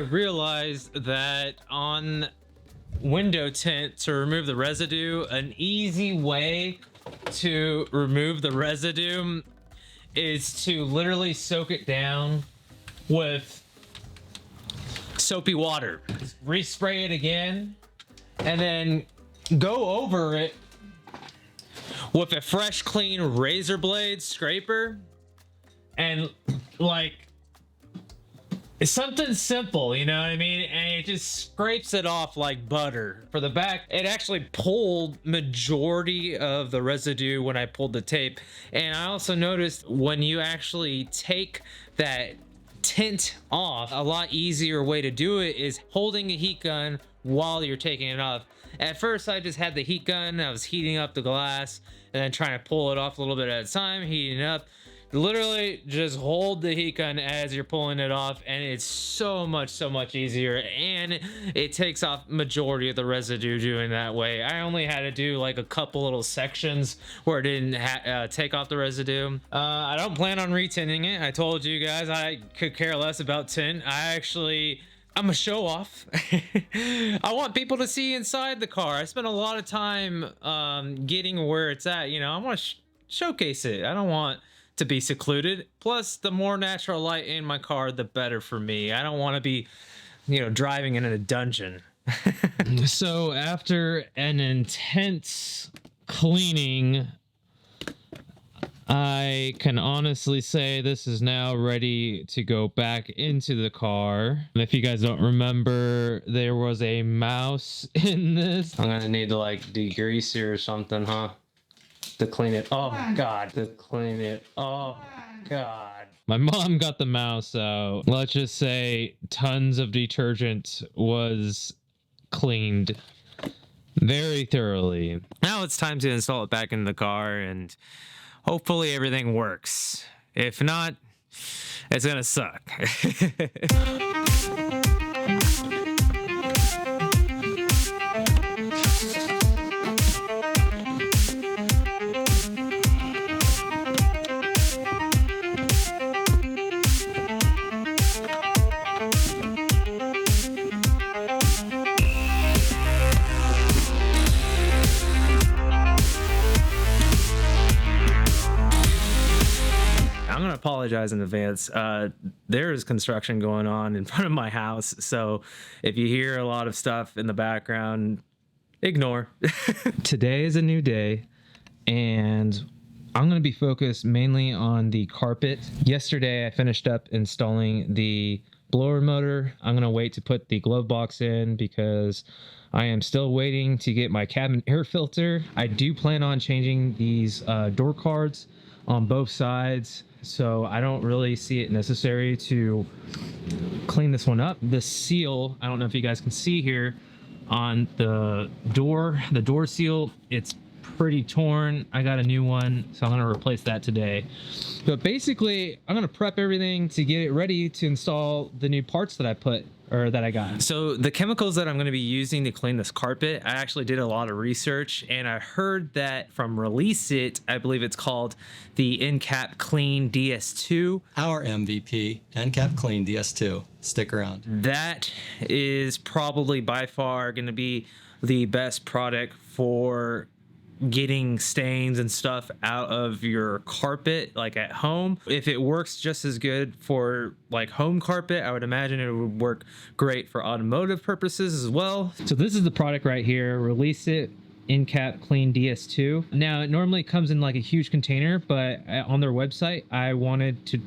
Realized that on window tint, to remove the residue, an easy way to remove the residue is to literally soak it down with soapy water. Respray it again and then go over it with a fresh clean razor blade scraper, and like, it's something simple, you know what I mean? And it just scrapes it off like butter. For the back, it actually pulled majority of the residue when I pulled the tape. And I also noticed when you actually take that tint off, a lot easier way to do it is holding a heat gun while you're taking it off. At first, I just had the heat gun, I was heating up the glass and then trying to pull it off a little bit at a time, heating it up. Literally just hold the heat gun as you're pulling it off, and it's so much easier, and it takes off majority of the residue doing that way. I only had to do like a couple little sections where it didn't take off the residue. I don't plan on retinting it. I told you guys I could care less about tint. I'm a show off. I want people to see inside the car. I spent a lot of time getting where it's at, you know. I want to showcase it. I don't want to be secluded. Plus, the more natural light in my car, the better for me. I don't want to be, you know, driving in a dungeon. So after an intense cleaning, I can honestly say this is now ready to go back into the car. If you guys don't remember, there was a mouse in this. I'm gonna need to like degrease it or something, huh? To clean it. Oh God, to clean it. Oh God. My mom got the mouse out. Let's just say tons of detergent was cleaned very thoroughly. Now it's time to install it back in the car and hopefully everything works. If not, it's gonna suck. I'm gonna apologize in advance. There is construction going on in front of my house, so if you hear a lot of stuff in the background, ignore. Today is a new day, and I'm gonna be focused mainly on the carpet. Yesterday, I finished up installing the blower motor. I'm gonna wait to put the glove box in because I am still waiting to get my cabin air filter. I do plan on changing these door cards on both sides, so I don't really see it necessary to clean this one up. The seal, I don't know if you guys can see here on the door seal, it's pretty torn. I got a new one, so I'm gonna replace that today. But basically, I'm gonna prep everything to get it ready to install the new parts that I got. So the chemicals that I'm going to be using to clean this carpet, I actually did a lot of research, and I heard that from Releaseit, I believe it's called the Encap Clean DS2. Our MVP, Encap Clean DS2. Stick around. That is probably by far going to be the best product for getting stains and stuff out of your carpet, like at home. If it works just as good for like home carpet, I would imagine it would work great for automotive purposes as well. So this is the product right here, Releaseit Encap Clean DS2. Now it normally comes in like a huge container, but on their website, I wanted to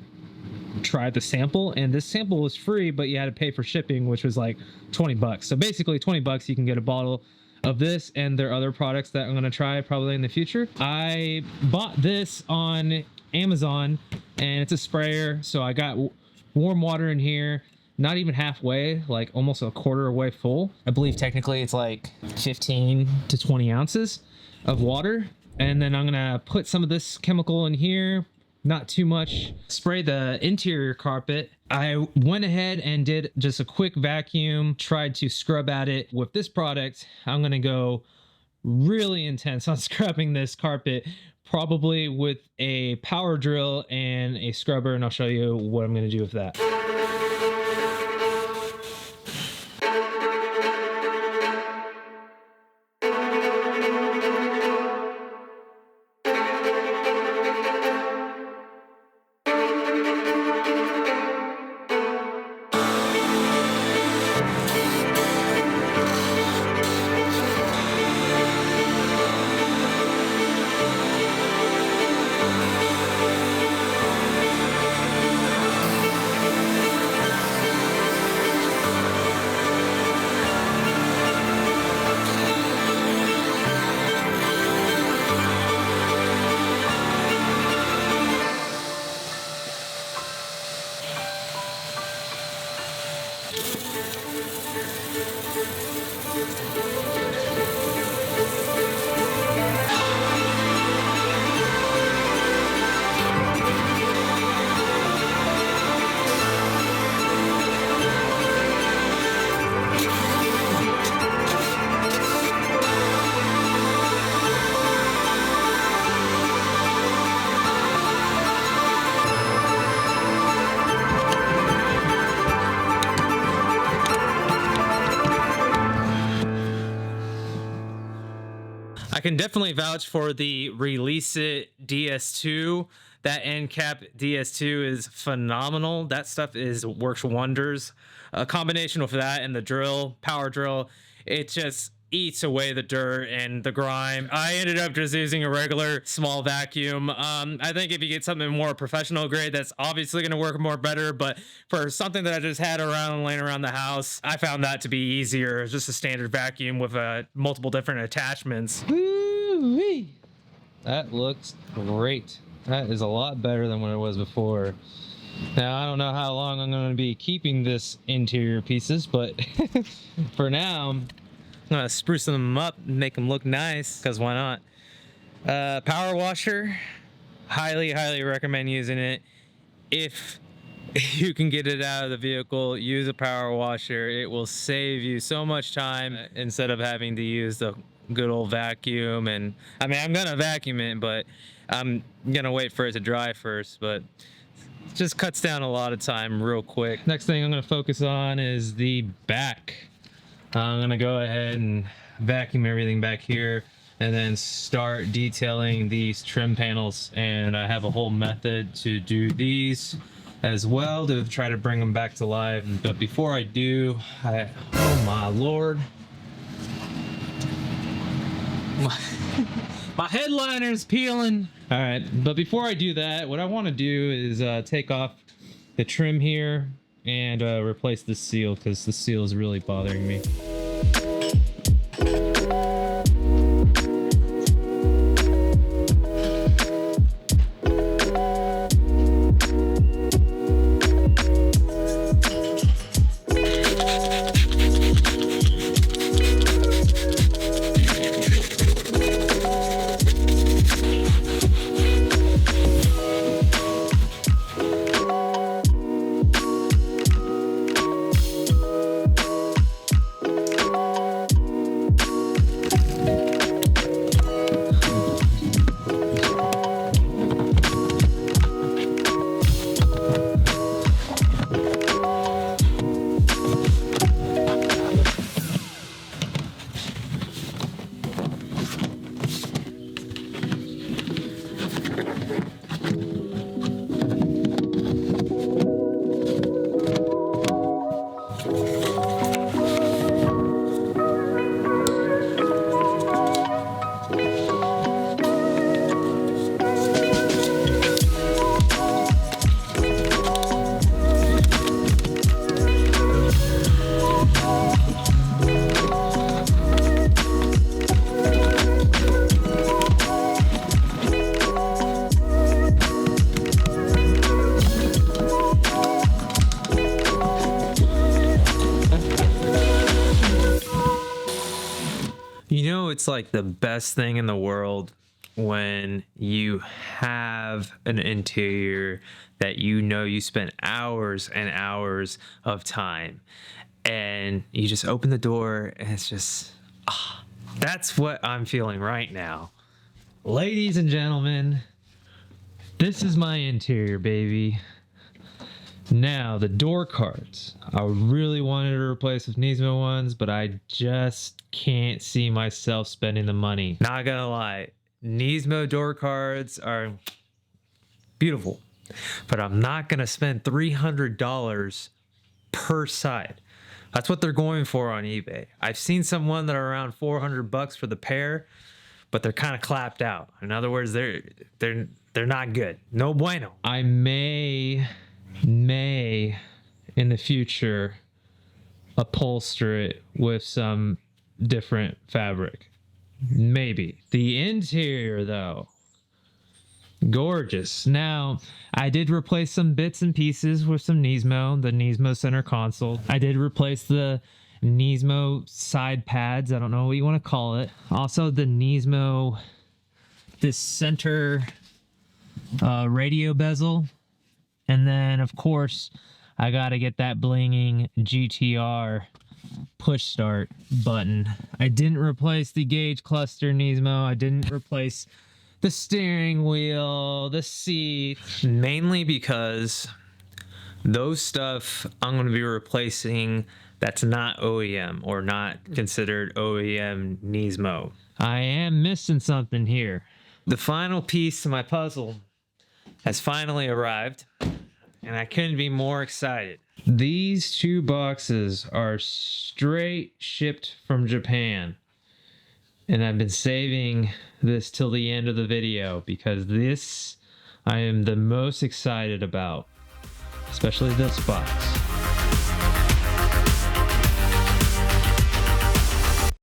try the sample, and this sample was free, but you had to pay for shipping, which was like 20 bucks. So basically 20 bucks, you can get a bottle of this and their other products that I'm going to try probably in the future. I bought this on Amazon, and it's a sprayer. So I got warm water in here, not even halfway, like almost a quarter way full. I believe technically it's like 15 to 20 ounces of water. And then I'm going to put some of this chemical in here, not too much, spray the interior carpet, I went ahead and did just a quick vacuum, tried to scrub at it. With this product, I'm gonna go really intense on scrubbing this carpet, probably with a power drill and a scrubber, and I'll show you what I'm gonna do with that. I can definitely vouch for the Releaseit DS2. That Encap DS2 is phenomenal. That stuff works wonders. A combination with that and the drill, power drill, it just eats away the dirt and the grime. I ended up just using a regular small vacuum. I think if you get something more professional grade, that's obviously going to work more better. But for something that I just had laying around the house, I found that to be easier. Just a standard vacuum with multiple different attachments. Woo-wee. That looks great. That is a lot better than what it was before. Now, I don't know how long I'm going to be keeping this interior pieces, but for now, I'm going to spruce them up and make them look nice, because why not? Power washer, highly recommend using it. If you can get it out of the vehicle, use a power washer. It will save you so much time instead of having to use the good old vacuum. And I mean, I'm going to vacuum it, but I'm going to wait for it to dry first, but it just cuts down a lot of time real quick. Next thing I'm going to focus on is the back. I'm going to go ahead and vacuum everything back here and then start detailing these trim panels. And I have a whole method to do these as well to try to bring them back to life. But before I do, oh my Lord. My headliner's peeling. All right, but before I do that, what I want to do is take off the trim here and replace the seal, because the seal is really bothering me. You know, it's like the best thing in the world when you have an interior that you know you spent hours and hours of time, and you just open the door and it's just, that's what I'm feeling right now. Ladies and gentlemen, this is my interior, baby. Now, the door cards. I really wanted to replace with Nismo ones, but I just can't see myself spending the money. Not gonna lie, Nismo door cards are beautiful, but I'm not gonna spend $300 per side. That's what they're going for on eBay. I've seen some that are around $400 for the pair, but they're kind of clapped out. In other words, they're not good. No bueno. I may in the future upholster it with some different fabric. Maybe. The interior though, gorgeous. Now, I did replace some bits and pieces with some Nismo, the Nismo center console. I did replace the Nismo side pads. I don't know what you want to call it. Also the Nismo, this center radio bezel. And then, of course, I got to get that blinging GTR push start button. I didn't replace the gauge cluster Nismo. I didn't replace the steering wheel, the seat. Mainly because those stuff I'm going to be replacing that's not OEM or not considered OEM Nismo. I am missing something here. The final piece to my puzzle has finally arrived, and I couldn't be more excited. These two boxes are straight shipped from Japan, and I've been saving this till the end of the video because this I am the most excited about, especially this box.